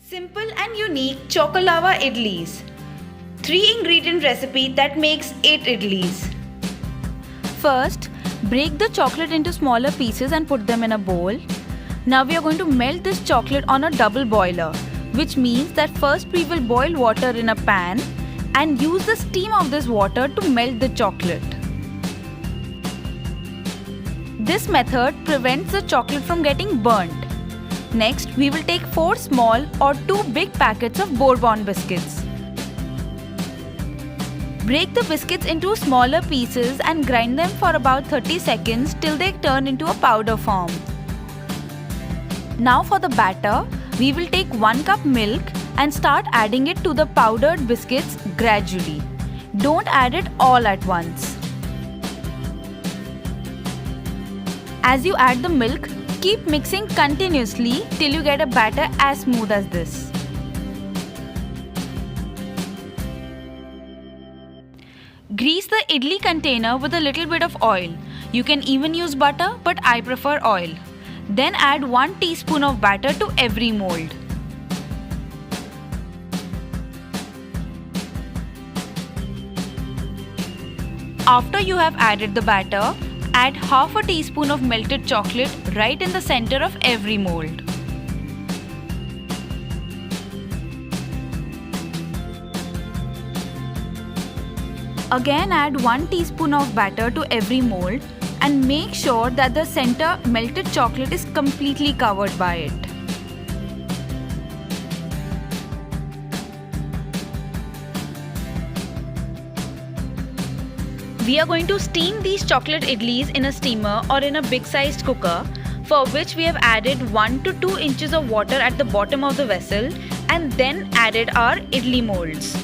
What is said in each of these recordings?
Simple and unique Chocolava idlis. 3-ingredient recipe that makes 8 idlis. First, break the chocolate into smaller pieces and put them in a bowl. Now we are going to melt this chocolate on a double boiler, which means that first we will boil water in a pan and use the steam of this water to melt the chocolate. This method prevents the chocolate from getting burnt. Next, we will take 4 small or 2 big packets of Bourbon biscuits. Break the biscuits into smaller pieces and grind them for about 30 seconds till they turn into a powder form. Now for the batter, we will take 1 cup milk and start adding it to the powdered biscuits gradually. Don't add it all at once. As you add the milk, keep mixing continuously till you get a batter as smooth as this. Grease the idli container with a little bit of oil. You can even use butter, but I prefer oil. Then add 1 teaspoon of batter to every mold. After you have added the batter, add half a teaspoon of melted chocolate right in the center of every mold. Again add 1 teaspoon of batter to every mold and make sure that the center melted chocolate is completely covered by it. We are going to steam these chocolate idlis in a steamer or in a big sized cooker, for which we have added 1 to 2 inches of water at the bottom of the vessel and then added our idli molds.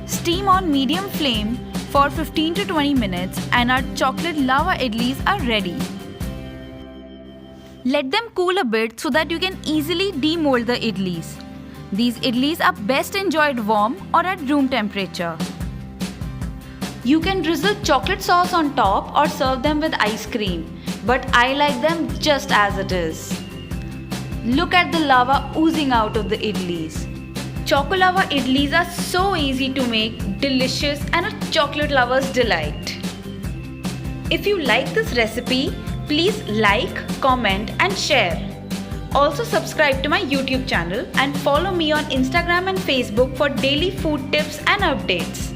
Steam on medium flame for 15 to 20 minutes and our chocolate lava idlis are ready. Let them cool a bit so that you can easily demold the idlis. These idlis are best enjoyed warm or at room temperature. You can drizzle chocolate sauce on top or serve them with ice cream, but I like them just as it is. Look at the lava oozing out of the idlis. Chocolava idlis are so easy to make, delicious and a chocolate lover's delight. If you like this recipe, please like, comment and share. Also subscribe to my YouTube channel and follow me on Instagram and Facebook for daily food tips and updates.